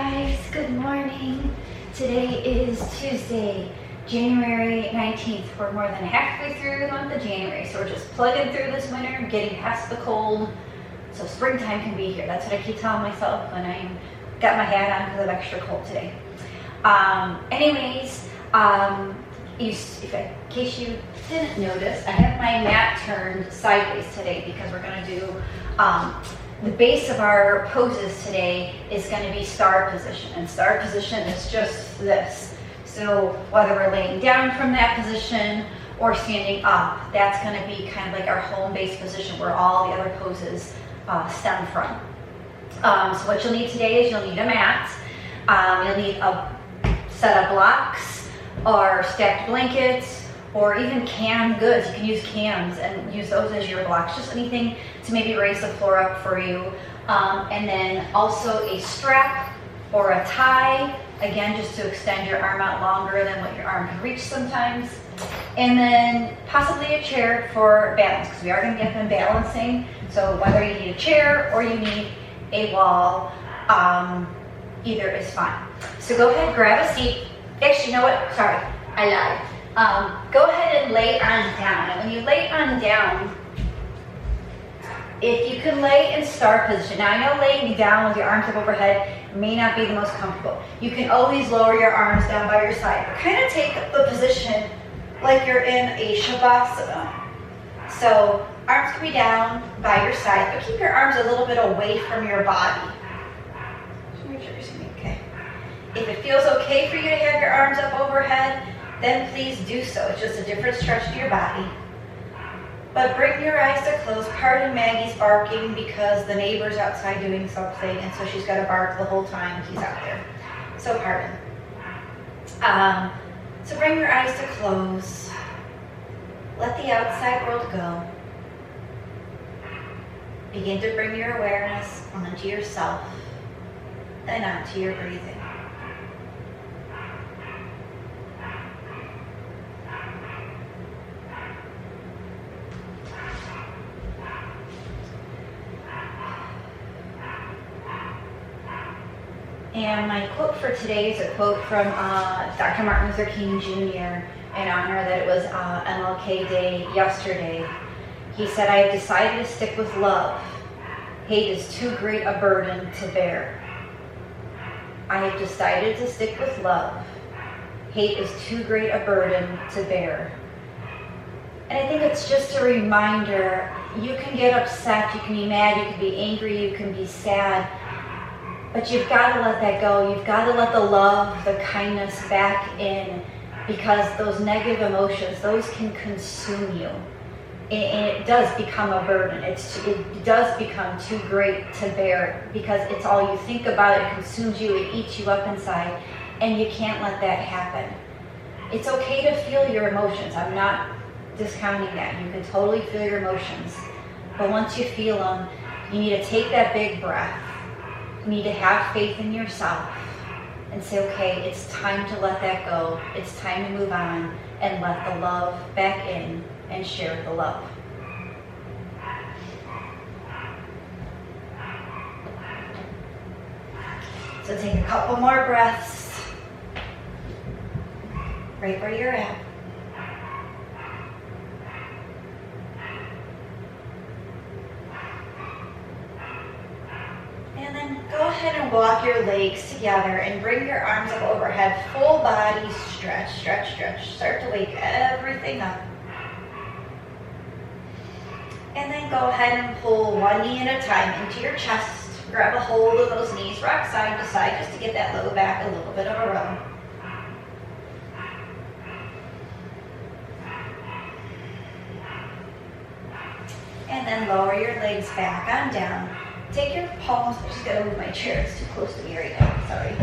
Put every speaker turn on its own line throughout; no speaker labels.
guys, good morning. Today is Tuesday, January 19th. We're more than halfway through the month of January, so we're just plugging through this winter, getting past the cold, so springtime can be here. That's what I keep telling myself when I got my hat on because I'm extra cold today. In case you didn't notice, I have my mat turned sideways today because we're going to do the base of our poses today is going to be star position, and star position is just this. So whether we're laying down from that position or standing up, that's going to be kind of like our home base position where all the other poses stem from. So what you'll need today is you'll need a mat, you'll need a set of blocks or stacked blankets, or even canned goods. You can use cans and use those as your blocks, just anything to maybe raise the floor up for you. And then also a strap or a tie, again, just to extend your arm out longer than what your arm can reach sometimes. And then possibly a chair for balance, because we are going to get them balancing. So whether you need a chair or you need a wall, either is fine. So go ahead, grab a seat. Actually, you know what? Sorry, I lied. Go ahead and lay on down. And when you lay on down, if you can lay in star position. Now I know laying down with your arms up overhead may not be the most comfortable. You can always lower your arms down by your side, but kind of take the position like you're in a shavasana. So arms can be down by your side, but keep your arms a little bit away from your body. Just make sure you're seeing okay. If it feels okay for you to have your arms up overhead, then please do so. It's just a different stretch to your body. But bring your eyes to close. Pardon Maggie's barking because the neighbor's outside doing something, and so she's got to bark the whole time he's out there. So pardon. So bring your eyes to close. Let the outside world go. Begin to bring your awareness onto yourself and onto your breathing. And my quote for today is a quote from Dr. Martin Luther King Jr. in honor that it was MLK Day yesterday. He said, "I have decided to stick with love. Hate is too great a burden to bear." I have decided to stick with love. Hate is too great a burden to bear. And I think it's just a reminder, you can get upset, you can be mad, you can be angry, you can be sad, but you've got to let that go. You've got to let the love, the kindness back in, because those negative emotions, those can consume you. And it does become a burden. It does become too great to bear because it's all you think about. It consumes you, it eats you up inside, and you can't let that happen. It's okay to feel your emotions. I'm not discounting that. You can totally feel your emotions. But once you feel them, you need to take that big breath. You need to have faith in yourself and say, okay, it's time to let that go. It's time to move on and let the love back in and share the love. So take a couple more breaths right where you're at. And then go ahead and walk your legs together and bring your arms up overhead. Full body stretch, stretch, stretch. Start to wake everything up. And then go ahead and pull one knee at a time into your chest. Grab a hold of those knees, rock side to side just to get that low back a little bit of a rub. And then lower your legs back on down. Take your palms, I just gotta move my chair, it's too close to me right now, sorry.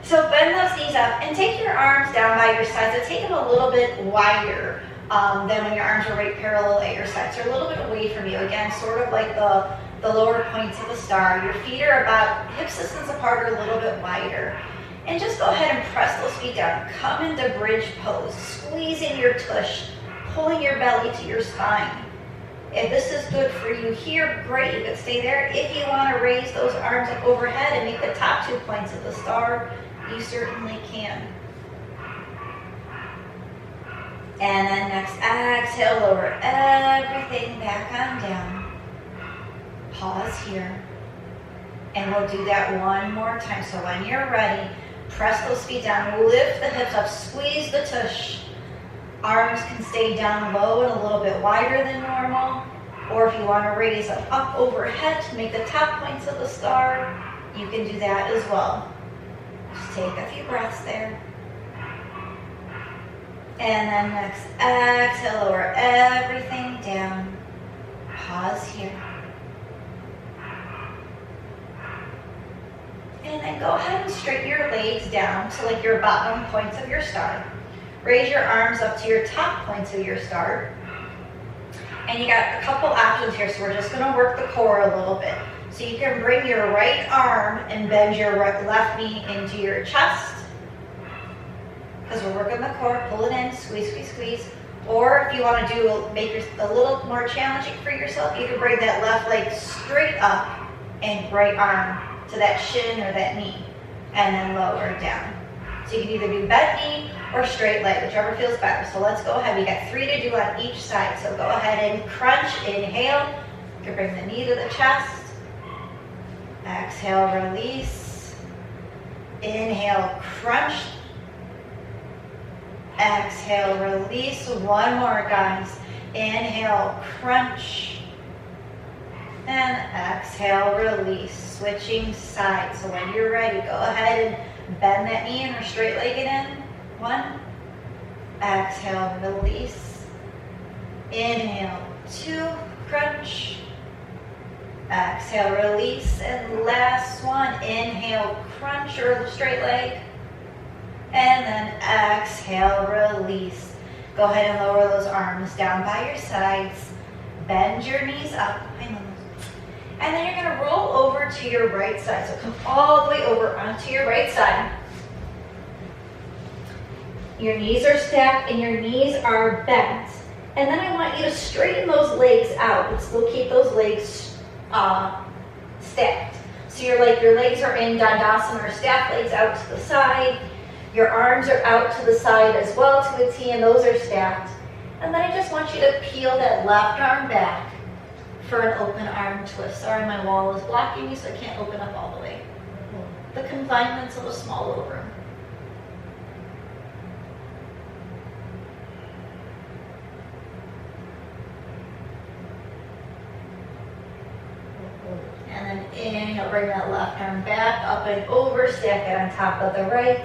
So bend those knees up and take your arms down by your sides. So take them a little bit wider than when your arms are right parallel at your sides. So a little bit away from you. Again, sort of like the lower points of a star. Your feet are about hip distance apart or a little bit wider. And just go ahead and press those feet down. Come into bridge pose, squeezing your tush, pulling your belly to your spine. If this is good for you here, great, you can stay there. If you want to raise those arms up overhead and make the top 2 points of the star, you certainly can. And then next, exhale, lower everything back on down. Pause here. And we'll do that one more time. So when you're ready, press those feet down, lift the hips up, squeeze the tush. Arms can stay down low and a little bit wider than normal. Or if you want to raise them up overhead to make the top points of the star, you can do that as well. Just take a few breaths there. And then next, exhale, lower everything down. Pause here. And then go ahead and straighten your legs down to like your bottom points of your star. Raise your arms up to your top points of your star. And you got a couple options here, so we're just going to work the core a little bit. So you can bring your right arm and bend your left knee into your chest. Because we're working the core, pull it in, squeeze, squeeze, squeeze. Or if you want to make it a little more challenging for yourself, you can bring that left leg straight up and right arm to that shin or that knee, and then lower it down. So you can either do bent knee or straight leg, whichever feels better. So let's go ahead. We got 3 to do on each side. So go ahead and crunch, inhale. You can bring the knee to the chest. Exhale, release. Inhale, crunch. Exhale, release. One more, guys. Inhale, crunch. And exhale, release. Switching sides. So when you're ready, go ahead and bend that knee and straight leg it in. 1. Exhale, release. Inhale, 2. Crunch. Exhale, release. And last one. Inhale, crunch or straight leg. And then exhale, release. Go ahead and lower those arms down by your sides. Bend your knees up. And then you're going to roll over to your right side. So come all the way over onto your right side. Your knees are stacked and your knees are bent. And then I want you to straighten those legs out, but still keep those legs stacked. So your legs are in Dandasana or stacked legs out to the side. Your arms are out to the side as well to a T, and those are stacked. And then I just want you to peel that left arm back for an open arm twist. Sorry, my wall is blocking me, so I can't open up all the way. The confinements of a small little room. And then inhale, bring that left arm back, up and over, stack it on top of the right.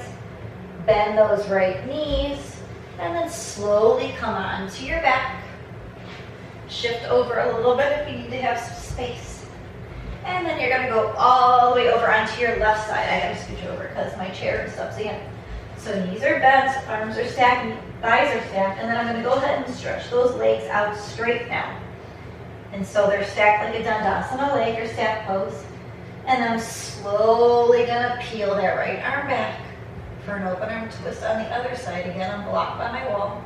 Bend those right knees, and then slowly come on to your back. Shift over a little bit if you need to have some space. And then you're going to go all the way over onto your left side. I got to scooch over because my chair is up again. So knees are bent, arms are stacked, thighs are stacked, and then I'm going to go ahead and stretch those legs out straight now. And so they're stacked like a Dandasana leg or stack pose. And I'm slowly going to peel that right arm back for an open arm twist on the other side. Again, I'm blocked by my wall.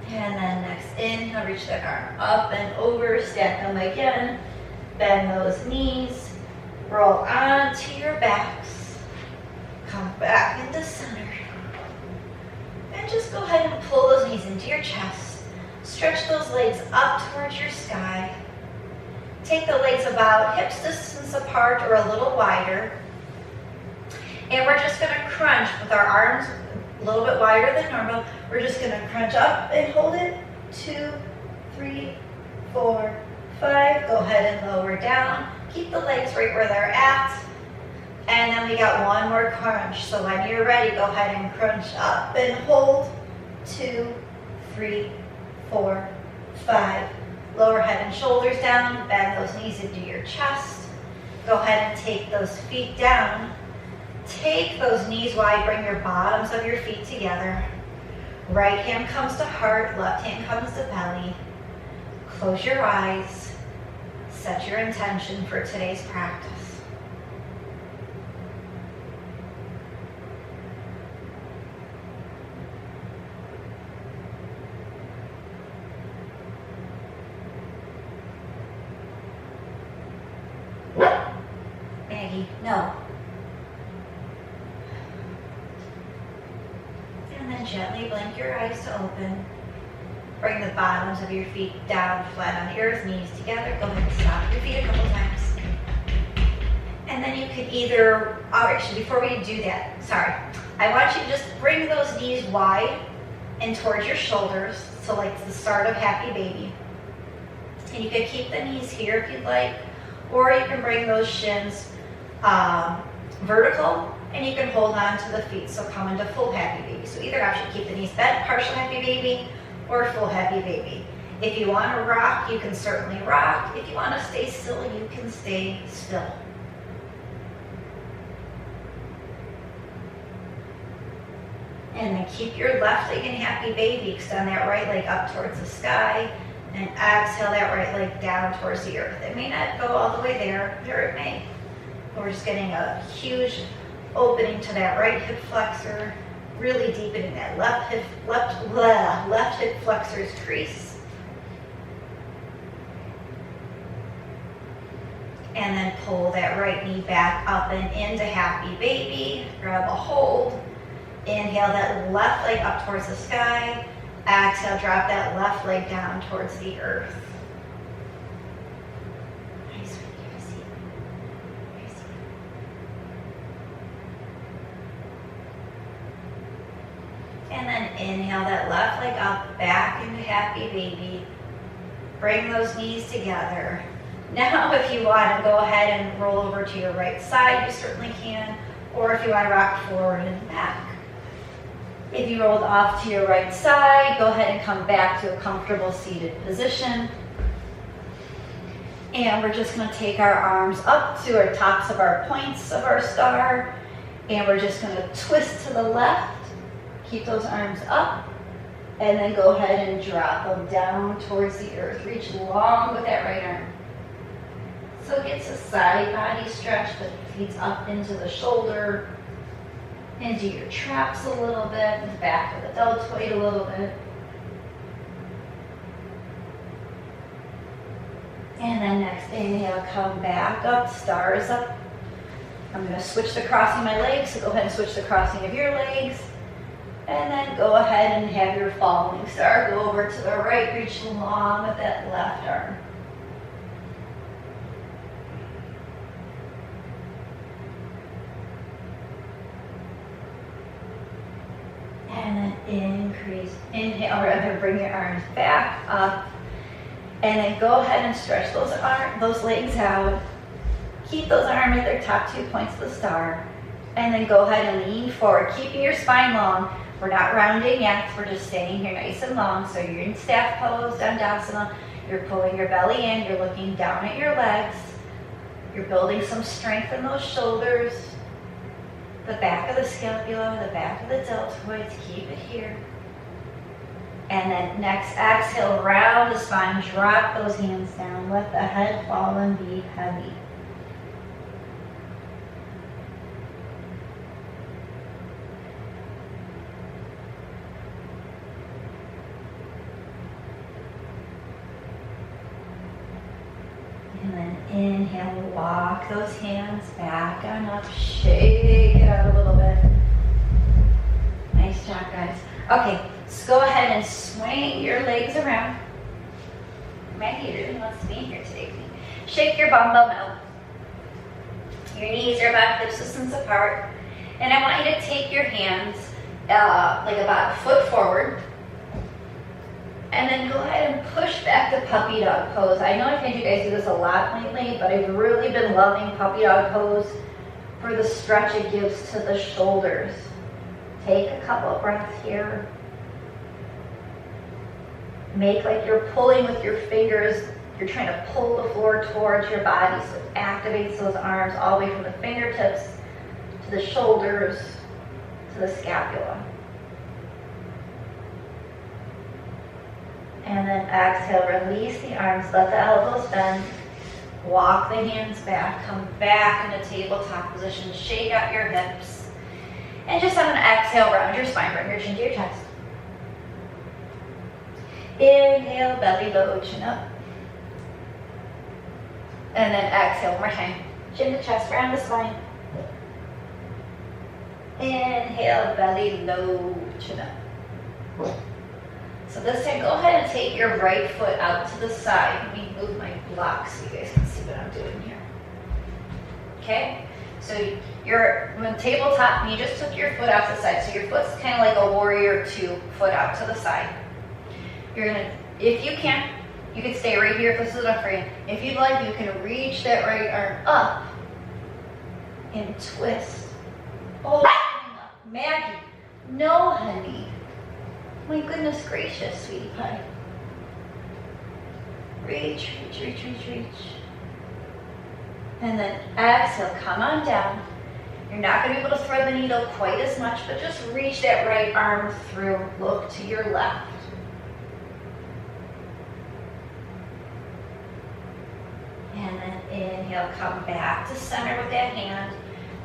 And then next inhale, reach that arm up and over, stack them again. Bend those knees, roll onto your backs, come back into center. And just go ahead and pull those knees into your chest. Stretch those legs up towards your sky. Take the legs about hips distance apart or a little wider. And we're just going to crunch with our arms a little bit wider than normal. We're just going to crunch up and hold it. 2, 3, 4, 5. Go ahead and lower down. Keep the legs right where they're at. And then we got one more crunch. So when you're ready, go ahead and crunch up and hold. 2, 3, 4, 5. Lower head and shoulders down. Bend those knees into your chest. Go ahead and take those feet down. Take those knees wide, bring your bottoms of your feet together. Right hand comes to heart, left hand comes to belly. Close your eyes. Set your intention for today's practice. gently blink your eyes to open. Bring the bottoms of your feet down flat on the earth, knees together. Go ahead and stop your feet a couple times. And then you could either, actually before we do that, sorry, I want you to just bring those knees wide and towards your shoulders, so like the start of Happy Baby. And you could keep the knees here if you'd like, or you can bring those shins vertical, and you can hold on to the feet, so come into full Happy Baby. So either option, keep the knees bent, partial Happy Baby, or full Happy Baby. If you want to rock, you can certainly rock. If you want to stay still, you can stay still. And then keep your left leg in Happy Baby. Extend that right leg up towards the sky. And exhale that right leg down towards the earth. It may not go all the way there, or it may. We're just getting a huge opening to that right hip flexor, really deepening that left hip flexor's crease. And then pull that right knee back up and into Happy Baby. Grab a hold. Inhale that left leg up towards the sky. Exhale, drop that left leg down towards the earth. Nice. And then inhale that left leg up, back into Happy Baby. Bring those knees together. Now, if you want to go ahead and roll over to your right side, you certainly can. Or if you want to rock forward and back. If you rolled off to your right side, go ahead and come back to a comfortable seated position. And we're just going to take our arms up to our tops of our points of our star. And we're just going to twist to the left. Keep those arms up. And then go ahead and drop them down towards the earth. Reach long with that right arm. So it gets a side body stretch, but it feeds up into the shoulder. Into your traps a little bit, the back of the deltoid a little bit. And then next inhale, come back up, stars up. I'm going to switch the crossing of my legs, so go ahead and switch the crossing of your legs. And then go ahead and have your falling star. Go over to the right, reach long with that left arm. And then inhale, rather bring your arms back up. And then go ahead and stretch those legs out. Keep those arms at their top 2 points of the star. And then go ahead and lean forward, keeping your spine long. We're not rounding yet, we're just staying here nice and long. So you're in staff pose, Dandasana. You're pulling your belly in, you're looking down at your legs. You're building some strength in those shoulders. The back of the scapula, the back of the deltoids, keep it here. And then next, exhale, round the spine, drop those hands down, let the head fall and be heavy. And then inhale, walk those hands back on up, shake it out a little bit. Nice job, guys. Okay, so go ahead and swing your legs around. Maggie really wants to be here today. Shake your bum bum out. Your knees are about hip distance apart. And I want you to take your hands like about a foot forward. And then go ahead and push back to puppy dog pose. I know I've had you guys do this a lot lately, but I've really been loving puppy dog pose for the stretch it gives to the shoulders. Take a couple of breaths here. Make like you're pulling with your fingers. You're trying to pull the floor towards your body, so it activates those arms all the way from the fingertips to the shoulders to the scapula. And then exhale, release the arms, let the elbows bend, walk the hands back, come back into tabletop position, shake out your hips, and just on an exhale, round your spine, bring your chin to your chest. Inhale, belly low, chin up. And then exhale, one more time, chin to chest, round the spine. Inhale, belly low, chin up. So this time, go ahead and take your right foot out to the side. Let me move my block so you guys can see what I'm doing here. Okay? So you're on the tabletop and you just took your foot out to the side. So your foot's kind of like a warrior two, foot out to the side. You're gonna, if you can stay right here if this is enough for you. If you'd like, you can reach that right arm up and twist. Oh, Maggie, no honey. My goodness gracious, sweetie pie. Reach, reach, reach, reach, reach. And then exhale, come on down. You're not going to be able to thread the needle quite as much, but just reach that right arm through. Look to your left. And then inhale, come back to center with that hand.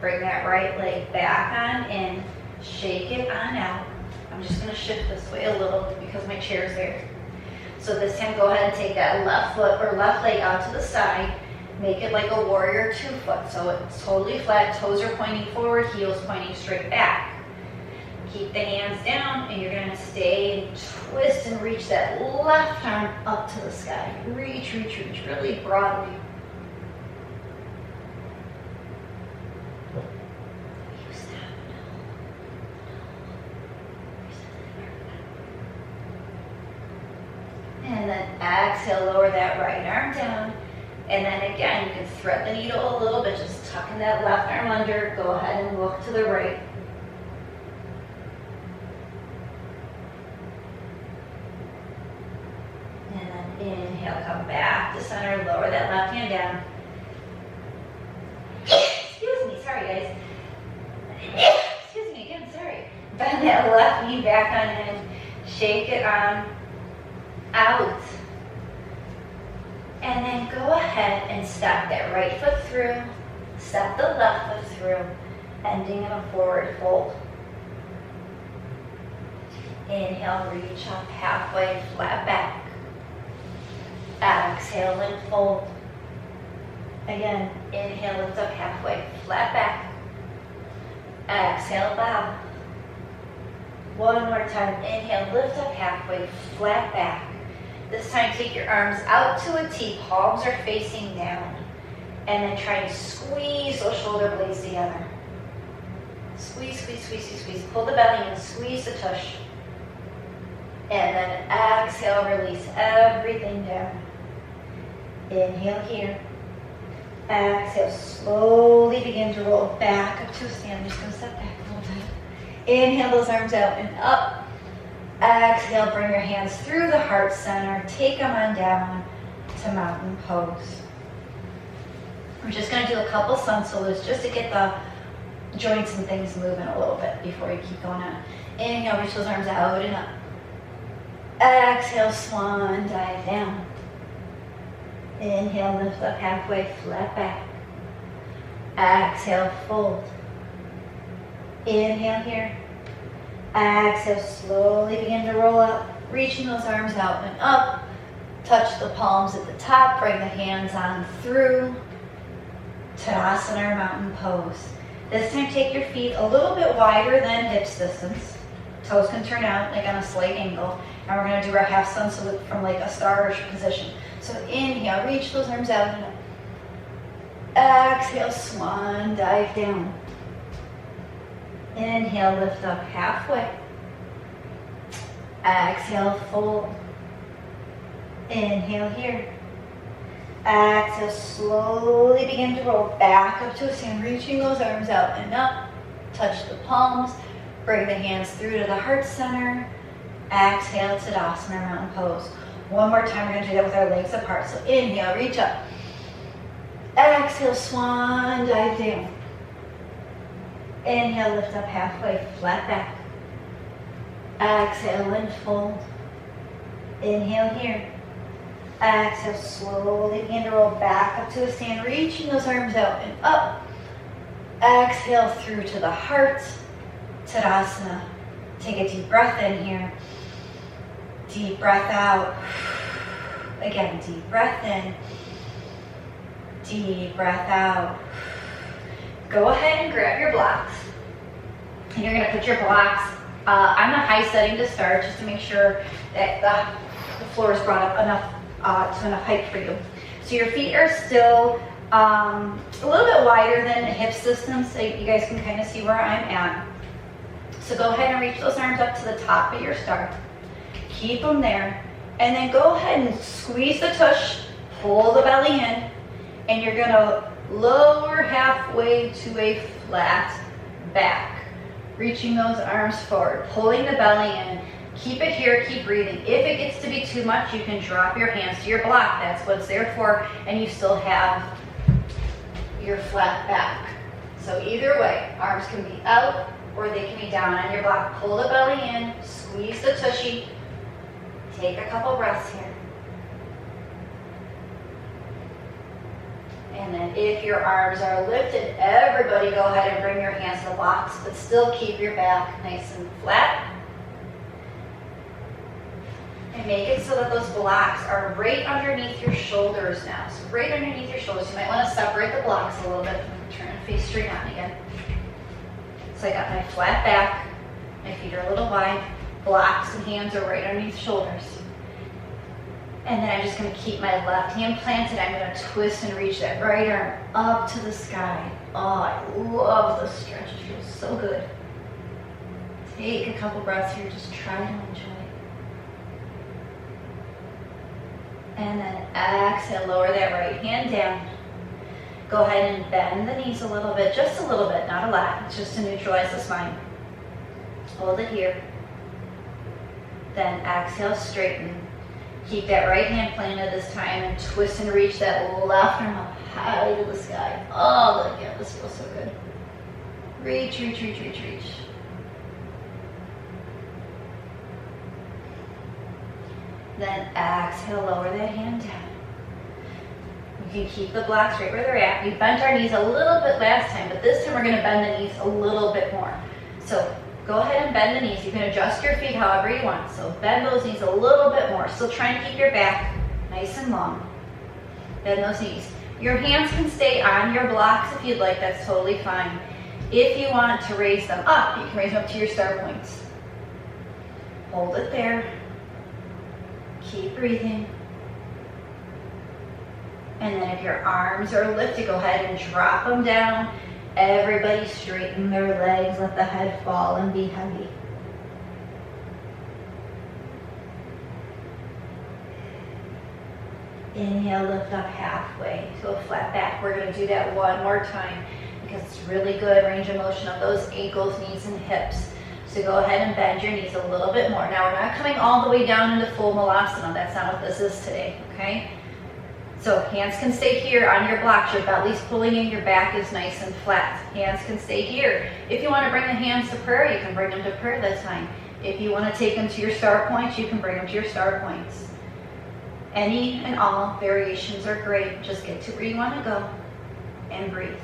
Bring that right leg back on in. Shake it on out. I'm just going to shift this way a little because my chair's there. So this time, go ahead and take that left foot or left leg out to the side. Make it like a warrior 2 foot. So it's totally flat. Toes are pointing forward, heels pointing straight back. Keep the hands down and you're going to stay and twist and reach that left arm up to the sky. Reach, reach, reach really broadly. And then exhale, lower that right arm down. And then again, you can thread the needle a little bit, just tucking that left arm under. Go ahead and look to the right. And then inhale, come back to center, lower that left hand down. Excuse me, sorry guys. Excuse me again, sorry. Bend that left knee back on in. Shake it on out. And then go ahead and step that right foot through, step the left foot through, ending in a forward fold. Inhale, reach up halfway, flat back. Exhale and fold. Again, inhale, lift up halfway, flat back. Exhale, bow. One more time, inhale, lift up halfway, flat back. This time, take your arms out to a T, palms are facing down. And then try to squeeze those shoulder blades together. Squeeze, squeeze, squeeze, squeeze, squeeze. Pull the belly in, squeeze the tush. And then exhale, release everything down. Inhale here. Exhale, slowly begin to roll back up to a stand. I'm just going to step back a little bit. Inhale those arms out and up. Exhale, bring your hands through the heart center. Take them on down to mountain pose. We're just going to do a couple sun salutes just to get the joints and things moving a little bit before you keep going on. Inhale, reach those arms out and up. Exhale, swan dive down. Inhale, lift up halfway, flat back. Exhale, fold. Inhale here. Exhale, slowly begin to roll up, reaching those arms out and up. Touch the palms at the top, bring the hands on through. Tadasana, mountain pose. This time, take your feet a little bit wider than hips distance. Toes can turn out like on a slight angle. And we're going to do our half sun salute from like a star position. So inhale, reach those arms out and up. Exhale, swan dive down. Inhale, lift up halfway. Exhale, fold. Inhale here. Exhale, slowly begin to roll back up to a stand, reaching those arms out and up. Touch the palms. Bring the hands through to the heart center. Exhale, Tadasana, mountain pose. One more time, we're going to do that with our legs apart. So inhale, reach up. Exhale, swan dive down. Inhale, lift up halfway, flat back. Exhale and fold. Inhale here. Exhale, slowly begin to roll back up to a stand, reaching those arms out and up. Exhale through to the heart. Tadasana. Take a deep breath in here. Deep breath out. Again, deep breath in. Deep breath out. Go ahead and grab your blocks. And you're going to put your blocks I'm a high setting to start, just to make sure that the floor is brought up enough to enough height for you. So your feet are still a little bit wider than the hip system, so you guys can kind of see where I'm at. So go ahead and reach those arms up to the top of your start. Keep them there, and then go ahead and squeeze the tush, pull the belly in, and you're gonna lower halfway to a flat back. Reaching those arms forward, pulling the belly in. Keep it here, keep breathing. If it gets to be too much, you can drop your hands to your block. That's what it's there for, and you still have your flat back. So either way, arms can be out or they can be down on your block. Pull the belly in, squeeze the tushy. Take a couple breaths here. And then if your arms are lifted, everybody go ahead and bring your hands to the blocks, but still keep your back nice and flat. And make it so that those blocks are right underneath your shoulders now. So right underneath your shoulders. You might want to separate the blocks a little bit. Turn and face straight on again. So I got my flat back. My feet are a little wide. Blocks and hands are right underneath shoulders. And then I'm just going to keep my left hand planted. I'm going to twist and reach that right arm up to the sky. Oh, I love the stretch. It feels so good. Take a couple breaths here. Just try to enjoy it. And then exhale, lower that right hand down. Go ahead and bend the knees a little bit, just a little bit, not a lot. It's just to neutralize the spine. Hold it here. Then exhale, straighten. Keep that right hand planted this time and twist and reach that left arm up high to the sky. Oh, look, yeah, this feels so good. Reach, reach, reach, reach, reach. Then exhale, lower that hand down. You can keep the blocks right where they're at. We bent our knees a little bit last time, but this time we're gonna bend the knees a little bit more. So go ahead and bend the knees. You can adjust your feet however you want. So bend those knees a little bit more. Still trying to keep your back nice and long. Bend those knees. Your hands can stay on your blocks if you'd like, that's totally fine. If you want to raise them up, you can raise them up to your start points. Hold it there. Keep breathing. And then if your arms are lifted, go ahead and drop them down. Everybody straighten their legs, let the head fall and be heavy. Inhale, lift up halfway to a flat back. We're going to do that one more time because it's really good range of motion of those ankles, knees, and hips. So go ahead and bend your knees a little bit more. Now we're not coming all the way down into full malasana. That's not what this is today, okay? So hands can stay here on your blocks. Your belly's pulling in, your back is nice and flat. Hands can stay here. If you want to bring the hands to prayer, you can bring them to prayer this time. If you want to take them to your start points, you can bring them to your start points. Any and all variations are great. Just get to where you want to go and breathe.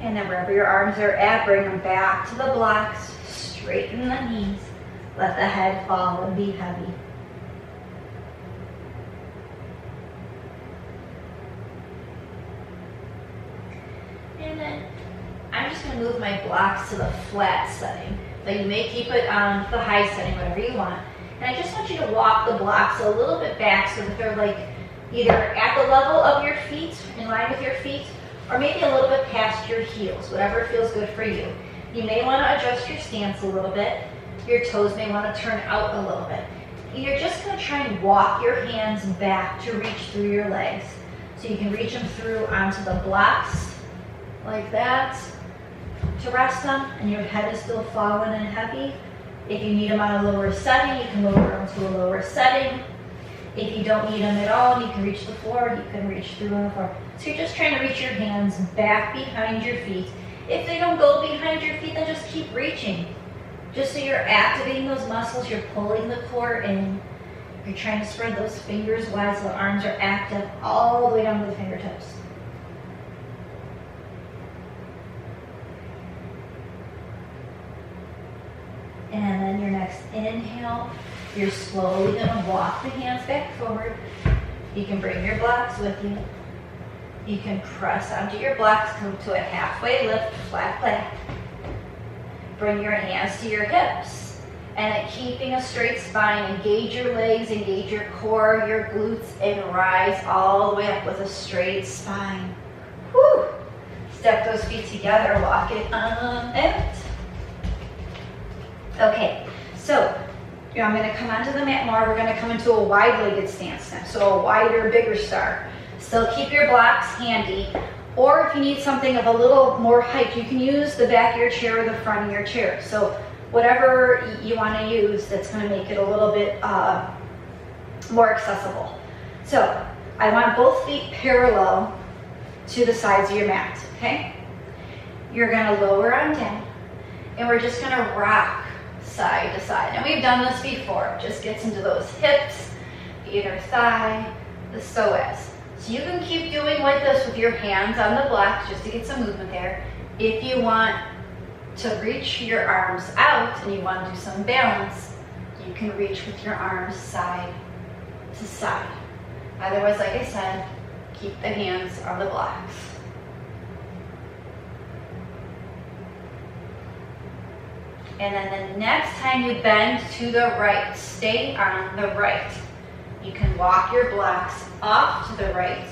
And then wherever your arms are at, bring them back to the blocks, straighten the knees, let the head fall and be heavy. And then I'm just going to move my blocks to the flat setting. So you may keep it on the high setting, whatever you want. And I just want you to walk the blocks a little bit back so that they're like either at the level of your feet, in line with your feet, or maybe a little bit past your heels, whatever feels good for you. You may want to adjust your stance a little bit. Your toes may want to turn out a little bit. You're just going to try and walk your hands back to reach through your legs. So you can reach them through onto the blocks, like that, to rest them, and your head is still fallen and heavy. If you need them on a lower setting, you can lower them to a lower setting. If you don't need them at all, you can reach the floor, you can reach through on the floor. So you're just trying to reach your hands back behind your feet. If they don't go behind your feet, then just keep reaching. Just so you're activating those muscles, you're pulling the core in. You're trying to spread those fingers wide so the arms are active all the way down to the fingertips. And then your next inhale, you're slowly going to walk the hands back forward. You can bring your blocks with you. You can press onto your blocks, come to a halfway lift, flat back. Bring your hands to your hips. And keeping a straight spine, engage your legs, engage your core, your glutes, and rise all the way up with a straight spine. Whew. Step those feet together, walk it on out. Okay, so I'm going to come onto the mat more. We're going to come into a wide-legged stance now. So a wider, bigger start. Still keep your blocks handy. Or if you need something of a little more height, you can use the back of your chair or the front of your chair. So whatever you want to use that's going to make it a little bit more accessible. So I want both feet parallel to the sides of your mat, okay? You're going to lower on down, and we're just going to rock side to side. And we've done this before. It just gets into those hips, the inner thigh, the psoas. So you can keep doing like this with your hands on the blocks just to get some movement there. If you want to reach your arms out and you want to do some balance, you can reach with your arms side to side. Otherwise, like I said, keep the hands on the blocks. And then the next time you bend to the right, stay on the right. You can walk your blocks off to the right,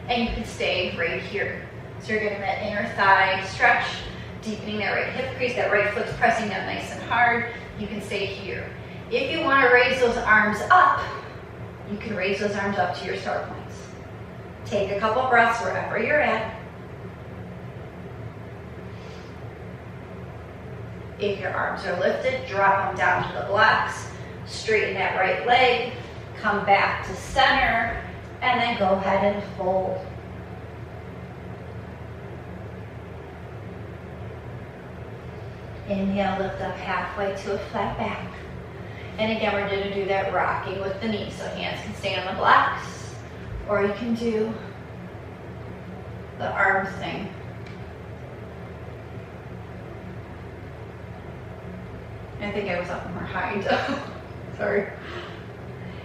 and you can stay right here. So you're getting that inner thigh stretch, deepening that right hip crease, that right foot's pressing down nice and hard. You can stay here. If you want to raise those arms up, you can raise those arms up to your start points. Take a couple breaths wherever you're at. If your arms are lifted, drop them down to the blocks, straighten that right leg, come back to center, and then go ahead and fold. Inhale, lift up halfway to a flat back. And again, we're going to do that rocking with the knees, so hands can stay on the blocks, or you can do the arm thing. I think I was up behind. Sorry.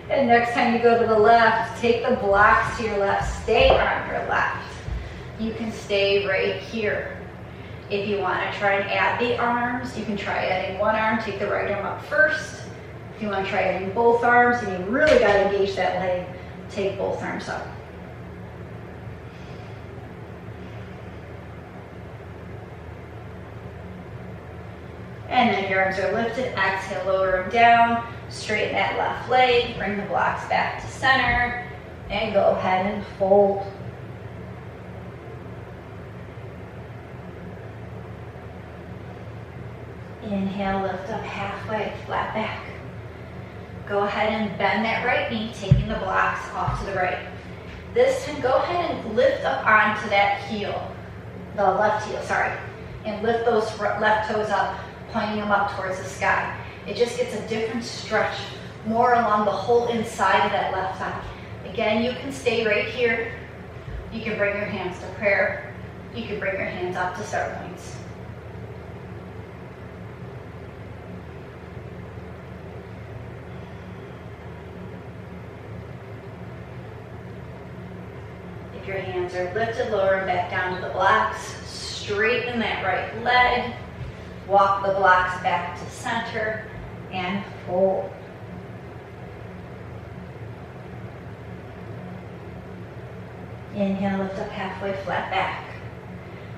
And next time you go to the left, take the blocks to your left. Stay on your left. You can stay right here. If you want to try and add the arms, you can try adding one arm. Take the right arm up first. If you want to try adding both arms and you really got to engage that leg, take both arms up. And then your arms are lifted, exhale, lower them down, straighten that left leg, bring the blocks back to center, and go ahead and fold. Inhale, lift up halfway, flat back. Go ahead and bend that right knee, taking the blocks off to the right. This time, go ahead and lift up onto that heel, the left heel, sorry, and lift those left toes up, pointing them up towards the sky. It just gets a different stretch, more along the whole inside of that left thigh. Again, you can stay right here. You can bring your hands to prayer. You can bring your hands up to start points. If your hands are lifted, lower them back down to the blocks. Straighten that right leg. Walk the blocks back to center and fold. Inhale, lift up halfway, flat back.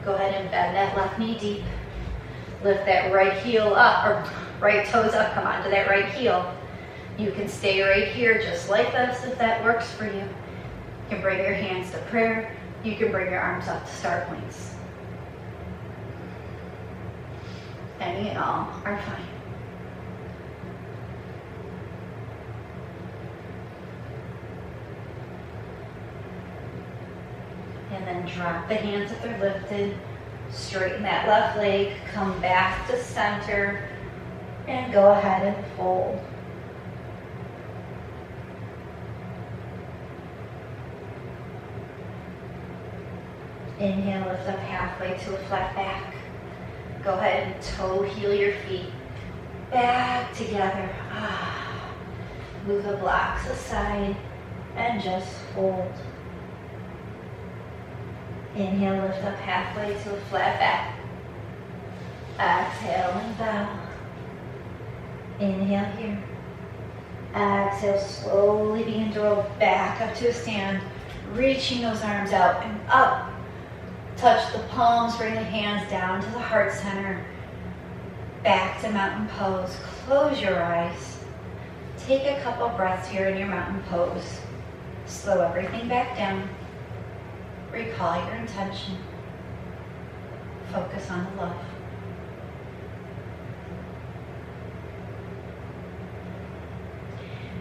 Go ahead and bend that left knee deep. Lift that right heel up, or right toes up, come onto that right heel. You can stay right here just like this if that works for you. You can bring your hands to prayer. You can bring your arms up to start points. Any and all are fine. And then drop the hands if they're lifted. Straighten that left leg. Come back to center. And go ahead and fold. Inhale, lift up halfway to a flat back. Go ahead and toe heel your feet back together. Move the blocks aside and just hold. Inhale, lift up halfway to a flat back. Exhale and bow. Inhale here. Exhale, slowly begin to roll back up to a stand, reaching those arms out and up. Touch the palms, bring the hands down to the heart center. Back to mountain pose. Close your eyes. Take a couple breaths here in your mountain pose. Slow everything back down. Recall your intention. Focus on the love.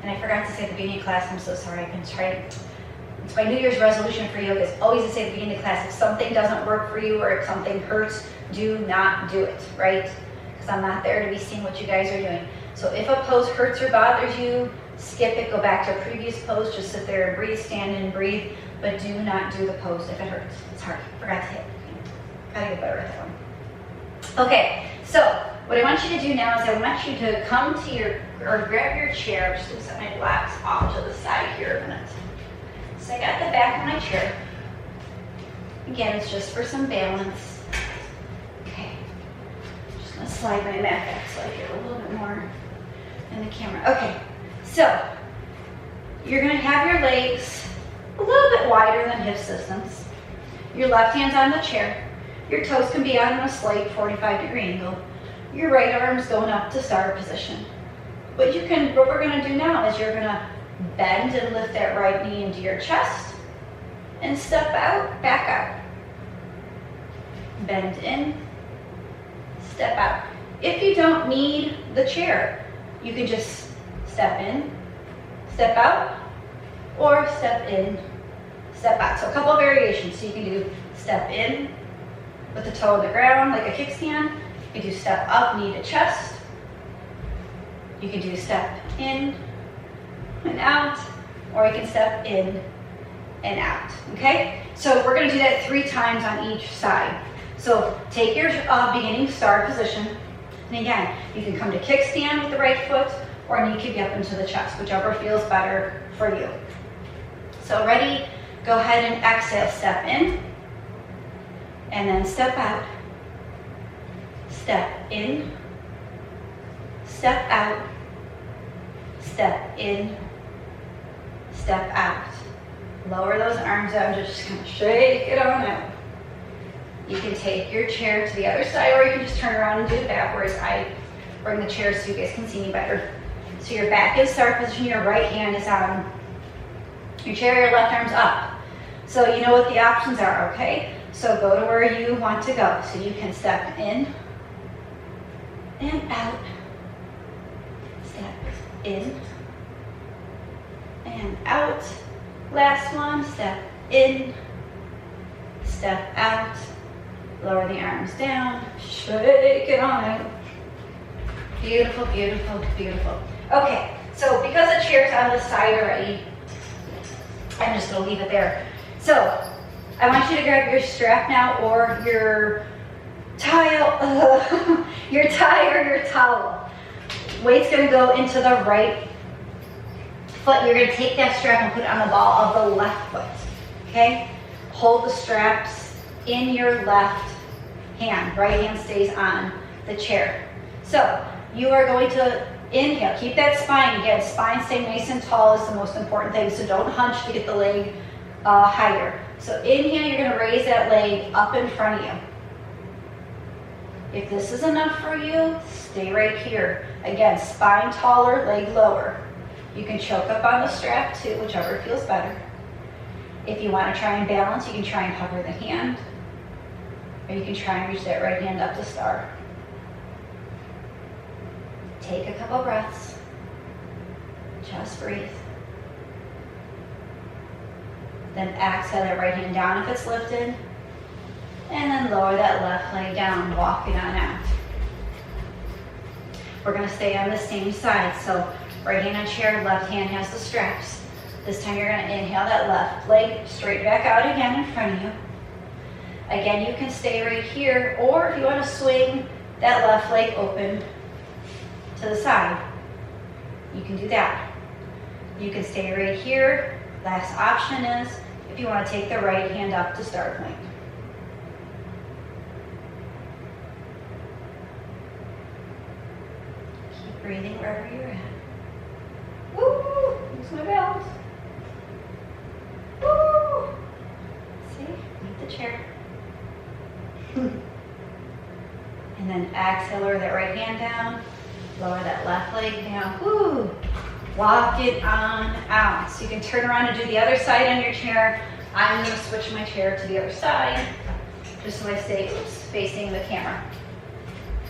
And I forgot to say at the beginning of class, I'm so sorry, I've been trying. It's my New Year's resolution for yoga is always to say at the beginning of class, if something doesn't work for you or if something hurts, do not do it, right? Because I'm not there to be seeing what you guys are doing. So if a pose hurts or bothers you, skip it, go back to a previous pose, just sit there and breathe, stand and breathe, but do not do the pose if it hurts. It's hard, forgot to hit. Gotta get better at that one. Okay, so what I want you to do now is I want you to come to your, or grab your chair. I'm just gonna set my blocks off to the side here a minute. So I got the back of my chair. Again, it's just for some balance. Okay, just gonna slide my mat back so I get a little bit more in the camera. Okay, so you're gonna have your legs a little bit wider than hip distance. Your left hand's on the chair. Your toes can be on a slight 45-degree angle. Your right arm's going up to star position. What we're gonna do now is you're gonna bend and lift that right knee into your chest and step out, back out. Bend in, step out. If you don't need the chair, you can just step in, step out, or step in, step out. So a couple of variations. So you can do step in with the toe on the ground like a kickstand. You can do step up, knee to chest. You can do step in and out, or you can step in and out, okay? So we're gonna do that 3 times on each side. So take your beginning star position, and again, you can come to kickstand with the right foot, or knee kick up into the chest, whichever feels better for you. So ready? Go ahead and exhale, step in, and then step out. Step in, step out, step in, step out. Lower those arms out, just kind of shake it on out. You can take your chair to the other side, or you can just turn around and do it backwards. I bring the chair so you guys can see me better. So your back is start position, your right hand is on your chair, your left arm's up. So you know what the options are, okay? So go to where you want to go. So you can step in and out, step in and out. Last one, step in, step out, lower the arms down, shake it on out. Beautiful, beautiful, beautiful. Okay, so because the chair's on the side already, I'm just gonna leave it there. So I want you to grab your strap now, or your tile, your tie or your towel. Weight's gonna go into the right foot. You're gonna take that strap and put it on the ball of the left foot, okay? Hold the straps in your left hand. Right hand stays on the chair. So you are going to inhale, keep that spine. Again, spine stay nice and tall is the most important thing, so don't hunch to get the leg higher. So inhale, you're gonna raise that leg up in front of you. If this is enough for you, stay right here. Again, spine taller, leg lower. You can choke up on the strap too, whichever feels better. If you want to try and balance, you can try and hover the hand, or you can try and reach that right hand up to star. Take a couple breaths. Just breathe. Then exhale that right hand down if it's lifted. And then lower that left leg down, walk it on out. We're going to stay on the same side. So right hand on chair, left hand has the straps. This time you're going to inhale that left leg straight back out again in front of you. Again, you can stay right here, or if you want to swing that left leg open to the side, you can do that. You can stay right here, Last option is if you want to take the right hand up to start point. Keep breathing wherever you're at. Woo! Lose my balance. Woo! See? Leave the chair. And then exhale, lower that right hand down. Lower that left leg down. Woo! Walk it on out. So you can turn around and do the other side on your chair. I'm going to switch my chair to the other side, just so I stay facing the camera.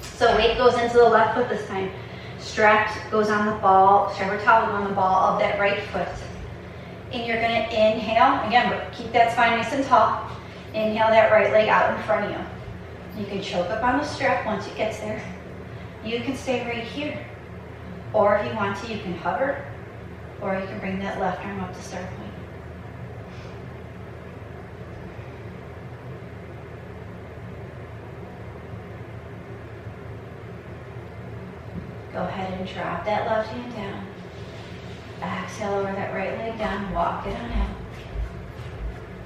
So weight goes into the left foot this time. Strap goes on the ball, strap or towel on the ball of that right foot. And you're going to inhale. Again, keep that spine nice and tall. Inhale that right leg out in front of you. You can choke up on the strap once it gets there. You can stay right here. Or if you want to, you can hover, or you can bring that left arm up to start point. Go ahead and drop that left hand down. Exhale over that right leg down, walk it on out.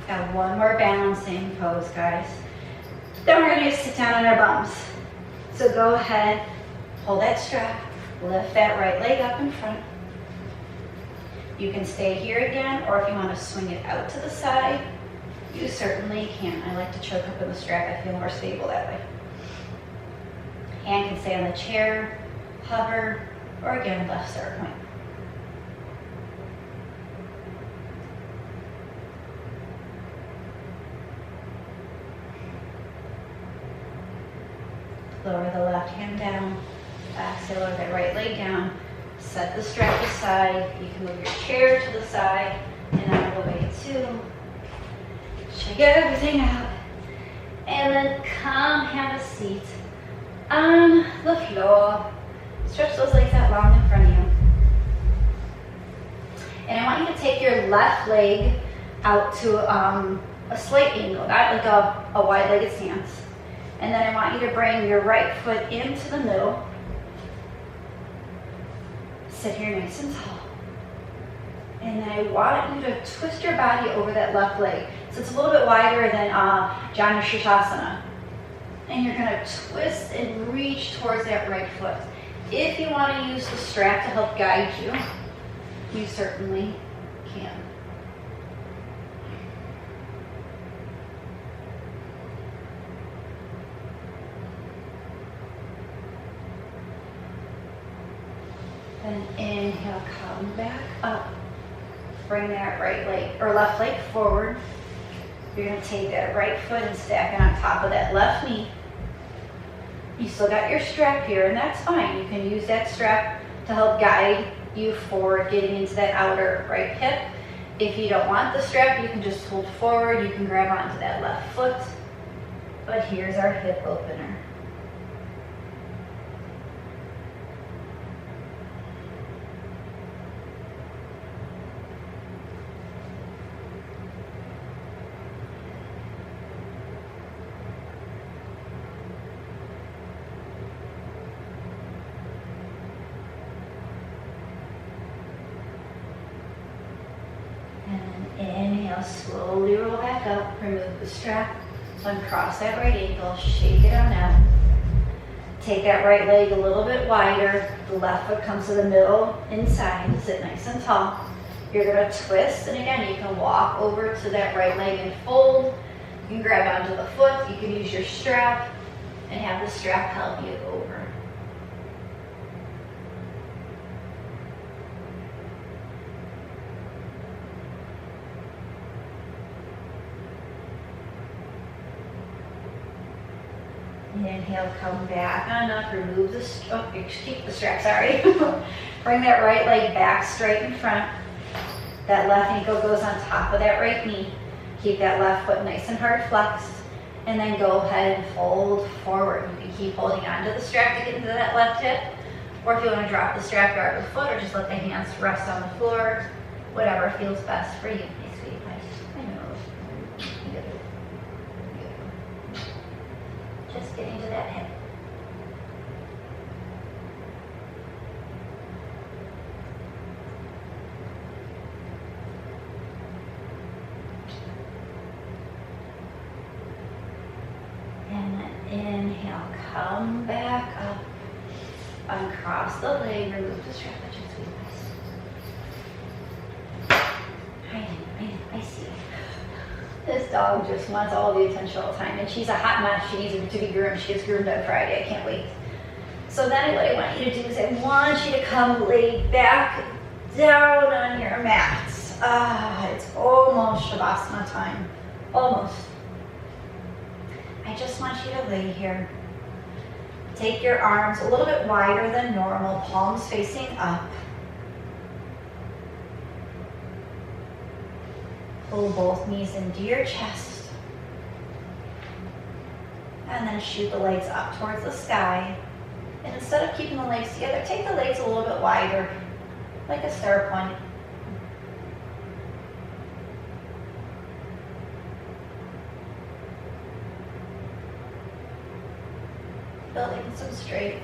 Got one more balancing pose, guys. Then we're going to sit down on our bums. So go ahead, hold that strap. Lift that right leg up in front. You can stay here again, or if you want to swing it out to the side, you certainly can. I like to choke up in the strap. I feel more stable that way. Hand can stay on the chair, hover, or again, left start point. Lower the left hand down. Exhale, lower that right leg down. Set the strap aside. You can move your chair to the side and out of the way too. Check everything out. And then come have a seat on the floor. Stretch those legs out long in front of you. And I want you to take your left leg out to a slight angle, not like a wide-legged stance. And then I want you to bring your right foot into the middle. Sit here nice and tall. And then I want you to twist your body over that left leg. So it's a little bit wider than Janu Shirshasana. And you're going to twist and reach towards that right foot. If you want to use the strap to help guide you, you certainly can. Then inhale, come back up. Bring that right leg or left leg forward. You're going to take that right foot and stack it on top of that left knee. You still got your strap here, and that's fine. You can use that strap to help guide you forward, getting into that outer right hip. If you don't want the strap, you can just hold forward. You can grab onto that left foot. But here's our hip opener. Inhale, slowly roll back up, remove the strap, uncross that right ankle, shake it on out. Take that right leg a little bit wider, the left foot comes to the middle, inside, sit nice and tall. You're gonna twist, and again, you can walk over to that right leg and fold. You can grab onto the foot, you can use your strap, and have the strap help you over. Inhale, come back on up, remove the, keep the strap, sorry. Bring that right leg back straight in front. That left ankle goes on top of that right knee. Keep that left foot nice and hard flexed. And then go ahead and fold forward. You can keep holding onto the strap to get into that left hip. Or if you want to drop the strap, guard the foot, or just let the hands rest on the floor. Whatever feels best for you. Hey, sweetie pie. I know. Just getting to that hip. Inhale, come back up. Uncross the leg, remove the strap that you're I see. This dog just wants all the attention all the time, and she's a hot mess. She needs to be groomed. She gets groomed on Friday. I can't wait. So then what I want you to do is I want you to come lay back down on your mats. It's almost Shavasana time. Almost. I just want you to lay here. Take your arms a little bit wider than normal, palms facing up. Pull both knees into your chest. And then shoot the legs up towards the sky. And instead of keeping the legs together, take the legs a little bit wider, like a star point. Building some strength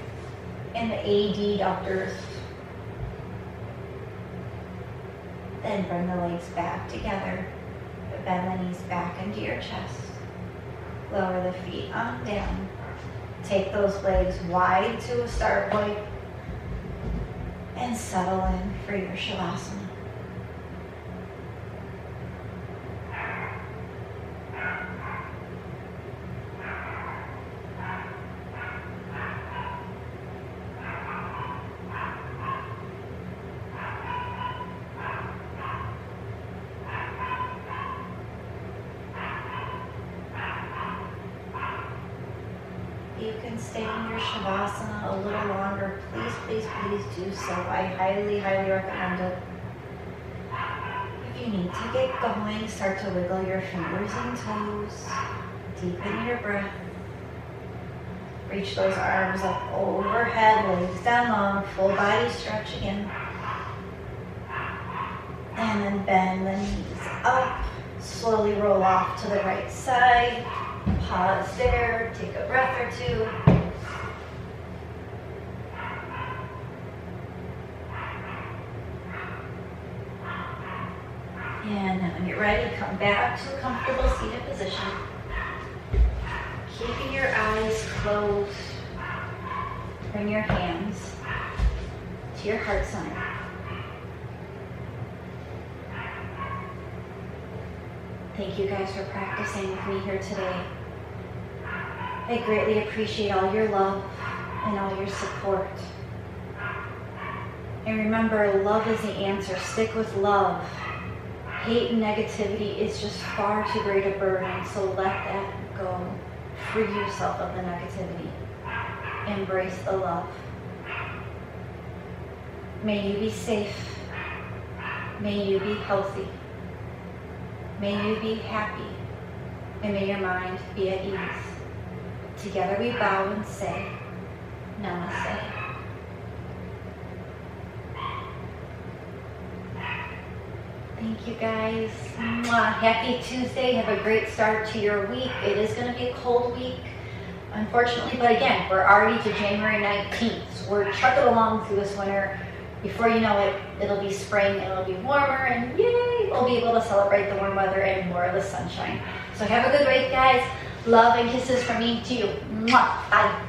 in the AD doctors. Then bring the legs back together. Bend the knees back into your chest. Lower the feet on down. Take those legs wide to a star point and settle in for your Shavasana. You can stay in your Shavasana a little longer. Please, please, please do so. I highly, highly recommend it. If you need to get going, start to wiggle your fingers and toes. Deepen your breath. Reach those arms up overhead, legs down long, full body stretch again. And then bend the knees up. Slowly roll off to the right side. Pause there, take a breath or two. And then when you're ready, come back to a comfortable seated position. Keeping your eyes closed. Bring your hands to your heart center. Thank you guys for practicing with me here today. I greatly appreciate all your love and all your support. And remember, love is the answer. Stick with love. Hate and negativity is just far too great a burden, so let that go. Free yourself of the negativity. Embrace the love. May you be safe. May you be healthy. May you be happy, and may your mind be at ease. Together we bow and say, Namaste. Thank you guys. Mwah. Happy Tuesday. Have a great start to your week. It is going to be a cold week, unfortunately, but again, we're already to January 19th. So we're trucking along through this winter. Before you know it, it'll be spring and it'll be warmer, and yay, we'll be able to celebrate the warm weather and more of the sunshine. So have a good week, guys. Love and kisses from me to you. Mwah. Bye.